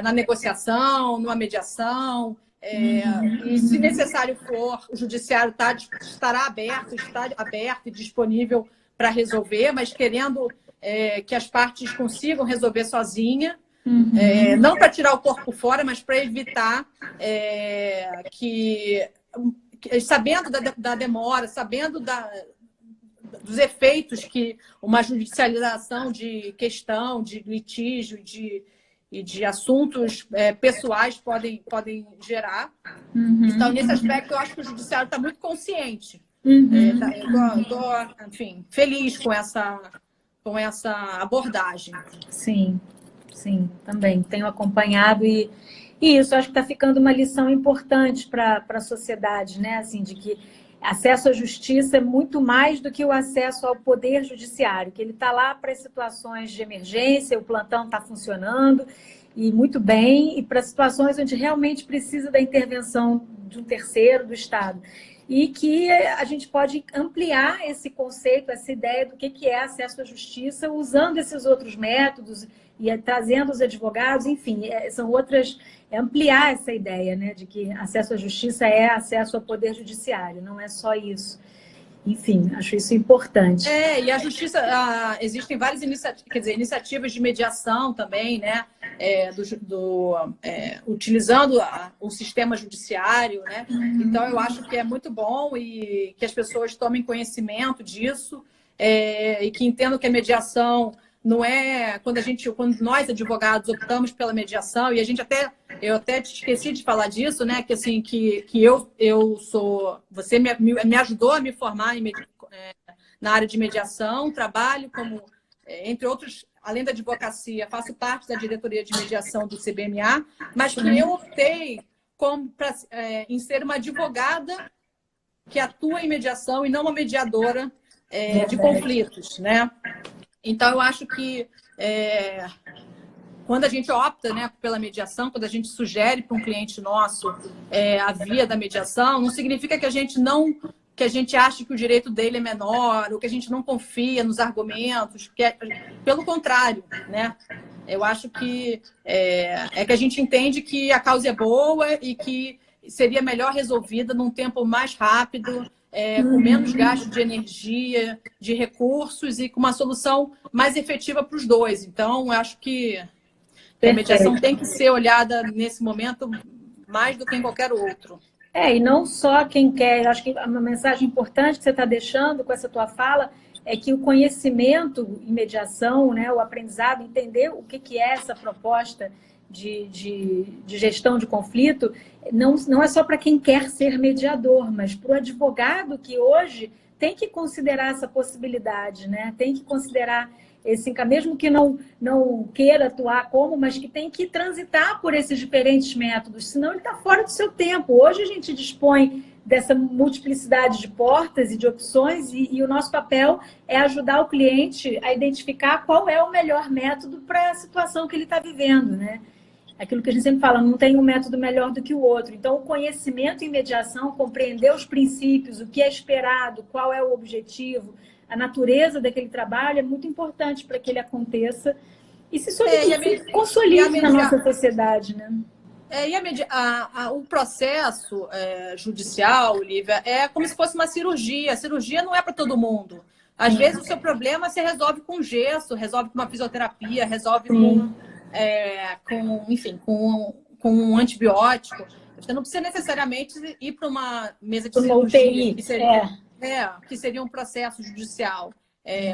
na negociação, numa mediação, e se necessário for, o judiciário estará aberto e disponível para resolver, mas querendo que as partes consigam resolver sozinha, não para tirar o corpo fora, mas para evitar que, sabendo da demora, sabendo dos efeitos que uma judicialização de questão, de litígio e de assuntos pessoais podem gerar. Então, nesse aspecto, eu acho que o judiciário está muito consciente. Eu estou, enfim, feliz com essa abordagem. Sim, também tenho acompanhado e isso acho que está ficando uma lição importante para a sociedade, né? Assim, de que acesso à justiça é muito mais do que o acesso ao poder judiciário, que ele está lá para situações de emergência, o plantão está funcionando e muito bem, e para situações onde realmente precisa da intervenção de um terceiro, do Estado. e que a gente pode ampliar esse conceito, essa ideia do que é acesso à justiça, usando esses outros métodos e trazendo os advogados, enfim, são outras, ampliar essa ideia, né, de que acesso à justiça é acesso ao poder judiciário, não é só isso. Enfim, acho isso importante. E a justiça, existem várias iniciativas, quer dizer, iniciativas de mediação também, né? Utilizando o sistema judiciário, né? Então, eu acho que é muito bom e que as pessoas tomem conhecimento disso e que entendam que a mediação não é quando nós advogados optamos pela mediação, e eu até esqueci de falar disso, né? Que assim, que eu sou, você me ajudou a me formar na área de mediação, trabalho como, entre outros, além da advocacia, faço parte da diretoria de mediação do CBMA, mas que eu optei em ser uma advogada que atua em mediação e não uma mediadora de conflitos, né? Então, eu acho que quando a gente opta, né, pela mediação, quando a gente sugere para um cliente nosso a via da mediação, não significa que a gente ache que o direito dele é menor, ou que a gente não confia nos argumentos, pelo contrário, né? Eu acho que que a gente entende que a causa é boa e que seria melhor resolvida num tempo mais rápido, com menos gasto de energia, de recursos e com uma solução mais efetiva para os dois. Então, eu acho que a mediação tem que ser olhada nesse momento mais do que em qualquer outro. E não só quem quer. Eu acho que uma mensagem importante que você está deixando com essa tua fala é que o conhecimento em mediação, né, o aprendizado, entender o que é essa proposta de gestão de conflito, não é só para quem quer ser mediador, mas para o advogado que hoje tem que considerar essa possibilidade, né? Tem que considerar mesmo que não queira atuar mas que tem que transitar por esses diferentes métodos, senão ele está fora do seu tempo. Hoje a gente dispõe dessa multiplicidade de portas e de opções e o nosso papel é ajudar o cliente a identificar qual é o melhor método para a situação que ele está vivendo, né? Aquilo que a gente sempre fala, não tem um método melhor do que o outro. Então, o conhecimento em mediação, compreender os princípios, o que é esperado, qual é o objetivo, a natureza daquele trabalho é muito importante para que ele aconteça e se consolide na nossa sociedade, né? O processo judicial, Lívia, é como se fosse uma cirurgia. A cirurgia não é para todo mundo. Às vezes, o seu problema você resolve com gesso, resolve com uma fisioterapia, resolve com um antibiótico. Você não precisa necessariamente ir para uma mesa de cirurgia, que seria um processo judicial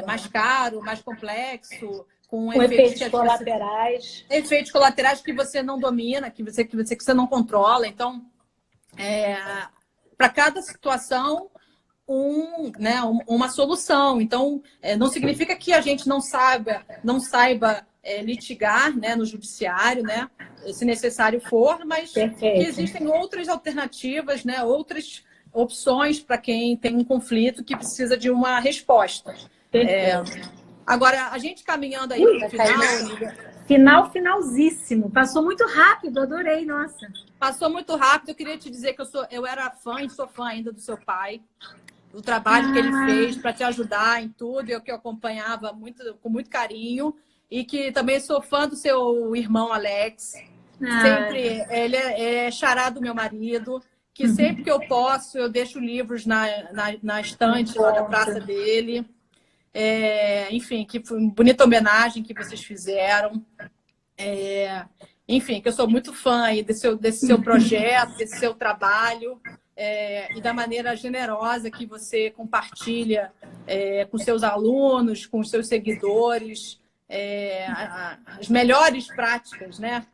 mais caro, mais complexo, com efeitos colaterais. Efeitos colaterais que você não domina, que você não controla. Então, para cada situação, uma solução. Então, não significa que a gente não saiba litigar, né, no judiciário, né, se necessário for, mas que existem outras alternativas, né, outras opções para quem tem um conflito que precisa de uma resposta. Agora, a gente caminhando aí para o final... Finalzíssimo. Passou muito rápido, adorei, nossa. Passou muito rápido. Eu queria te dizer que eu era fã e sou fã ainda do seu pai, do trabalho que ele fez para te ajudar em tudo, que eu acompanhava com muito carinho, e que também sou fã do seu irmão Alex. Sempre, ele é xará do meu marido, que sempre que eu posso, eu deixo livros na estante lá da praça dele. Enfim, que foi uma bonita homenagem que vocês fizeram. Enfim, que eu sou muito fã aí desse seu projeto, desse seu trabalho, e da maneira generosa que você compartilha com seus alunos, com os seus seguidores, as melhores práticas, né?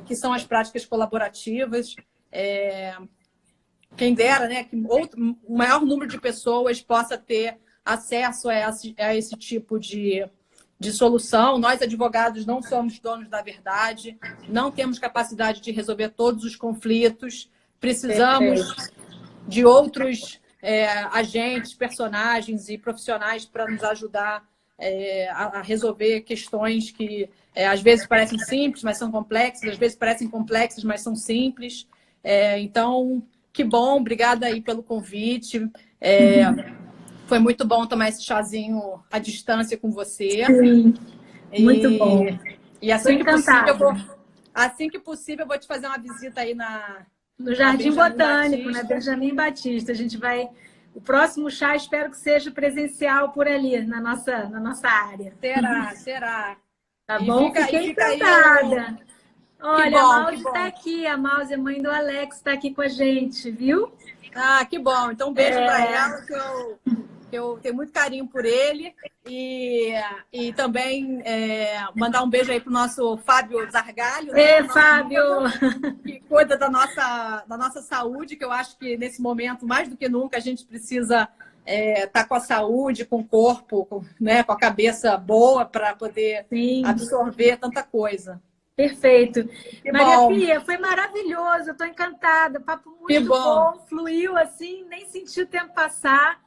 Que são as práticas colaborativas. Quem dera, né, que o maior número de pessoas possa ter acesso a esse tipo de solução. Nós, advogados, não somos donos da verdade, não temos capacidade de resolver todos os conflitos, precisamos de outros agentes, personagens e profissionais para nos ajudar a resolver questões que às vezes parecem simples, mas são complexas, às vezes parecem complexas, mas são simples. Então, Que bom, obrigada aí pelo convite. Foi muito bom tomar esse chazinho à distância com você. Sim, muito bom. E assim que possível, eu vou te fazer uma visita aí no Jardim Botânico, Batista. na Benjamin Batista. A gente vai... O próximo chá, espero que seja presencial por ali, na nossa área. Será. Tá bom? Fiquei encantada. Olha, a Mause está aqui. A Mause, a mãe do Alex, está aqui com a gente, viu? Ah, que bom. Então, um beijo para ela, que eu tenho muito carinho por ele. E também mandar um beijo aí pro nosso Fábio Zargalho. Né? Fábio! Que cuida da nossa saúde, que eu acho que nesse momento, mais do que nunca, a gente precisa estar com a saúde, com o corpo, né, com a cabeça boa para poder absorver tanta coisa. Perfeito. Maria Pia, foi maravilhoso, eu estou encantada. Papo muito bom, fluiu assim, nem senti o tempo passar.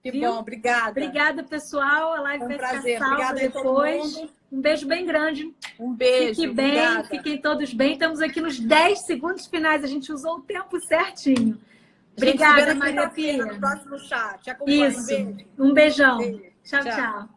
Que bom, obrigada. Obrigada, pessoal. A live vai ficar salva depois. Um beijo bem grande. Um beijo. Fiquem bem, obrigada. Fiquem todos bem. Estamos aqui nos 10 segundos finais. A gente usou o tempo certinho. Obrigada, Maria Pia. No próximo chat. Te acompanho. Isso. Um beijão. Beijo. Tchau, tchau.